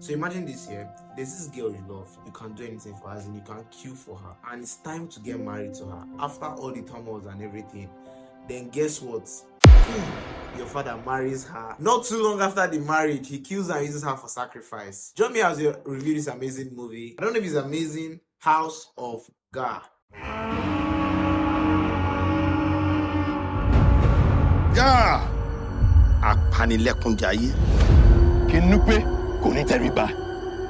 So imagine this here. There's this girl you love. You can't do anything for her, and you can't queue for her. And it's time to get married to her. After all the turmoils and everything, then guess what? Your father marries her. Not too long after the marriage, he kills her and uses her for sacrifice. Join me as you review this amazing movie. I don't know if it's amazing. House of God. God! Apanilẹ́kúnjayé. Kí n pé kò ní tẹríba.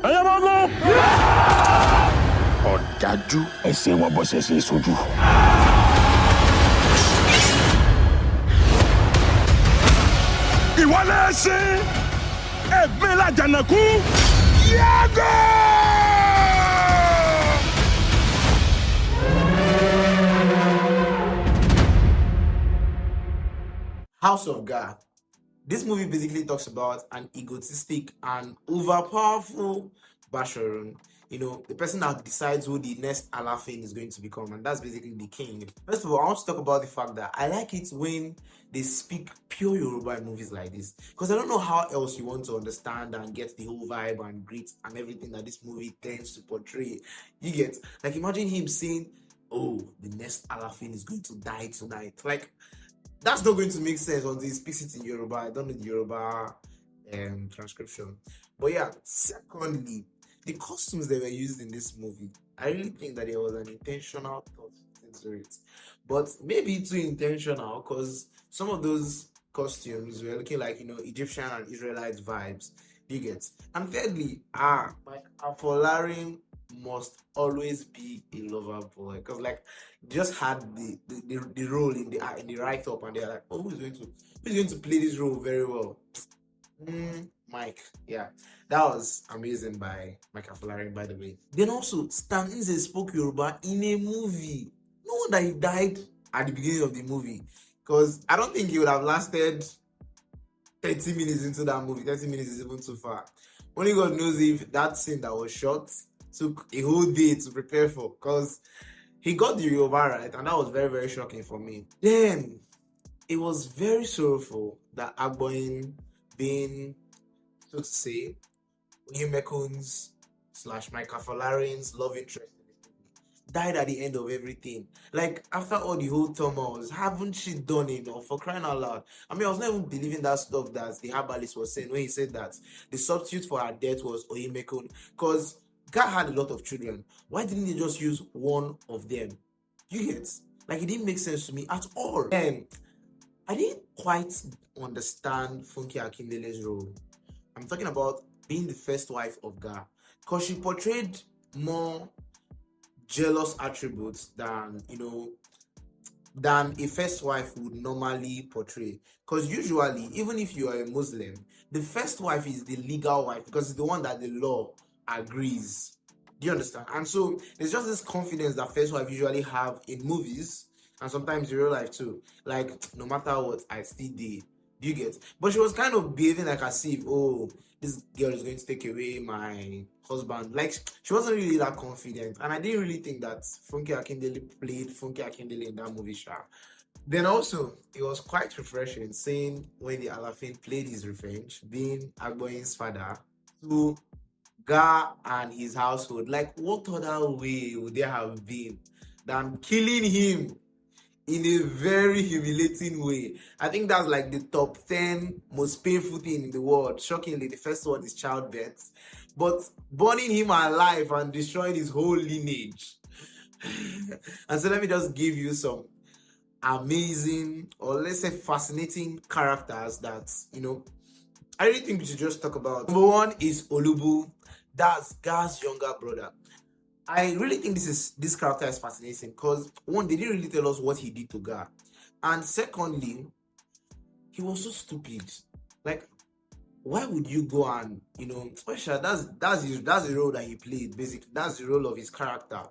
Ẹyẹ máa gún. Ọ̀dájú. Ẹsẹ̀ wọn bọ́ sẹ́sẹ̀ sójú. Ìwọ lẹ́sìn ẹ̀gbin lájànàkú. Yàgò! House of God. This movie basically talks about an egotistic and overpowerful Basharun. You know, the person that decides who the next Alafin is going to become, and that's basically the king. First of all, I want to talk about the fact that I like it when they speak pure Yoruba in movies like this, because I don't know how else you want to understand and get the whole vibe and grit and everything that this movie tends to portray. You get, like, imagine him saying, oh, the next Alafin is going to die tonight. Like, that's not going to make sense until he speaks it in Yoruba. I don't know the Yoruba transcription. But yeah, secondly, the costumes that were used in this movie, I really think that there was an intentional thought into it. But maybe too intentional, because some of those costumes were looking like, you know, Egyptian and Israelite vibes. You get. And thirdly, like Afolarin must always be a lover boy, because like just had the role in the write up, and they're like, oh, who's going to play this role very well? Mike. Yeah, that was amazing by Mike Afolarin, by the way. Then also, Stan Nze spoke Yoruba in a movie. No wonder he died at the beginning of the movie, because I don't think he would have lasted 30 minutes into that movie. 30 minutes is even too far. Only God knows if that scene that was shot took a whole day to prepare for, because he got the Yoruba right, and that was very, very shocking for me. Then it was very sorrowful that Agboin, being, so to say, Oyemekun's / Mike Afolarin's love interest, died at the end of everything. Like, after all the whole turmoils, haven't she done enough, for crying out loud? I mean, I was not even believing that stuff that the herbalist was saying when he said that the substitute for her death was Oyemekun, because God had a lot of children. Why didn't they just use one of them? You get? Like, it didn't make sense to me at all. And I didn't quite understand Funke Akindele's role. I'm talking about being the first wife of God, because she portrayed more jealous attributes than, you know, than a first wife would normally portray. Because usually, even if you are a Muslim, the first wife is the legal wife, because it's the one that the law agrees. Do you understand? And so there's just this confidence that first wife usually have in movies, and sometimes in real life too. Like, no matter what, I still did. Do you get? But she was kind of behaving like as if, oh, this girl is going to take away my husband. Like, she wasn't really that confident, and I didn't really think that Funke Akindele played Funke Akindele in that movie, Sha. Then also, it was quite refreshing seeing when the Alafin played his revenge, being Agboyin's father, to Ga and his household. Like, what other way would there have been than killing him in a very humiliating way? I think that's like the top 10 most painful thing in the world. Shockingly, the first one is childbirth. But burning him alive and destroying his whole lineage. And so let me just give you some amazing, or let's say fascinating characters that, you know, I really think we should just talk about. Number one is Olubu. That's Ga's younger brother. I really think this character is fascinating, because one, they didn't really tell us what he did to Ga, and secondly, he was so stupid. Like, why would you go and, you know, especially that's the role that he played. Basically, that's the role of his character.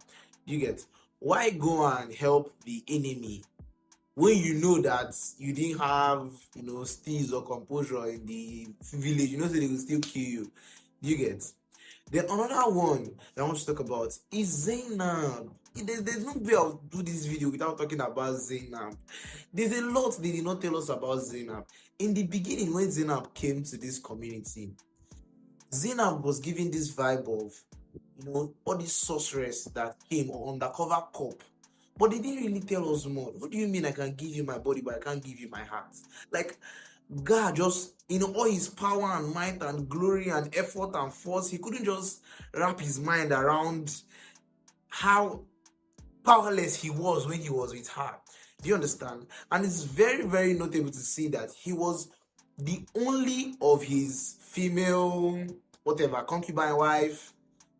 You get? Why go and help the enemy when you know that you didn't have, you know, steez or composure in the village? You know, so they will still kill you. You get? Then another one that I want to talk about is Zainab. There's no way I'll do this video without talking about Zainab. There's a lot they did not tell us about Zainab. In the beginning, when Zainab came to this community, Zainab was giving this vibe of, all these sorcerers that came or undercover cop. But they didn't really tell us more. What do you mean I can give you my body, but I can't give you my heart? Like, God just, all his power and might and glory and effort and force, he couldn't just wrap his mind around how powerless he was when he was with her. Do you understand? And it's very, very notable to see that he was the only of his female, whatever, concubine wife,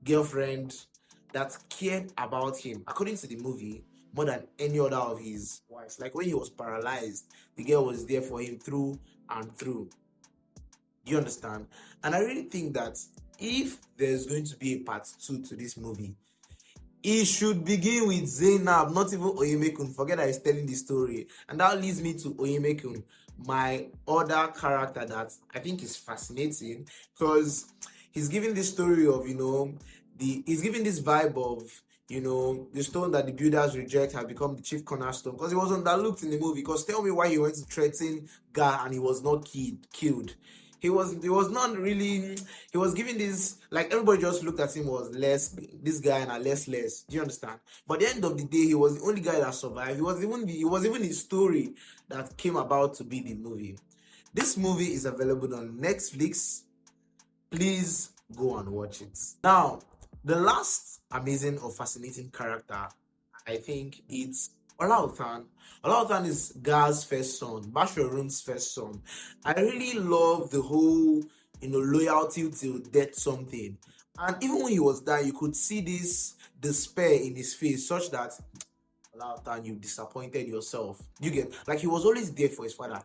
girlfriend that cared about him, according to the movie, more than any other of his wives. Like when he was paralyzed, the girl was there for him through and through. Do you understand? And I really think that if there's going to be a part 2 to this movie, it should begin with Zainab, not even Oyemekun. Forget that he's telling the story. And that leads me to Oyemekun, my other character that I think is fascinating, because he's giving this story of, he's giving this vibe of, the stone that the builders reject has become the chief cornerstone, because he was underlooked in the movie. Because tell me why he went to threaten Gar and he was not killed. He was not really, he was giving this, like everybody just looked at him was less, this guy and less. Do you understand? But at the end of the day, he was the only guy that survived. It was even his story that came about to be the movie. This movie is available on Netflix. Please go and watch it. Now, the last amazing or fascinating character, I think it's Olautan. Olautan is Gar's first son, Bashorun's first son. I really love the whole, loyalty till death something. And even when he was dying, you could see this despair in his face, such that, Olautan, you disappointed yourself. You get, like, he was always there for his father.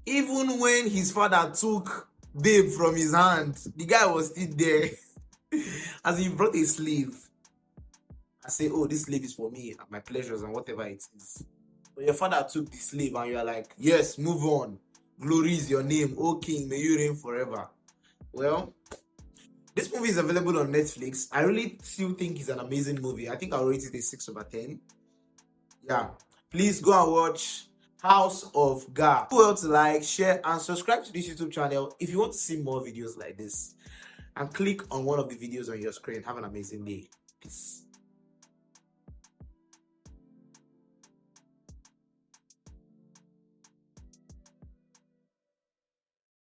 Even when his father took babe from his hand, the guy was still there. As he brought a slave, I say, oh, this slave is for me and my pleasures and whatever it is. But your father took the slave and you are like, yes, move on. Glory is your name. O King, may you reign forever. Well, this movie is available on Netflix. I really still think it's an amazing movie. I think I'll rate it a 6/10. Yeah. Please go and watch House of Gar. Do well to like, share, and subscribe to this YouTube channel if you want to see more videos like this. And click on one of the videos on your screen. Have an amazing day. Peace.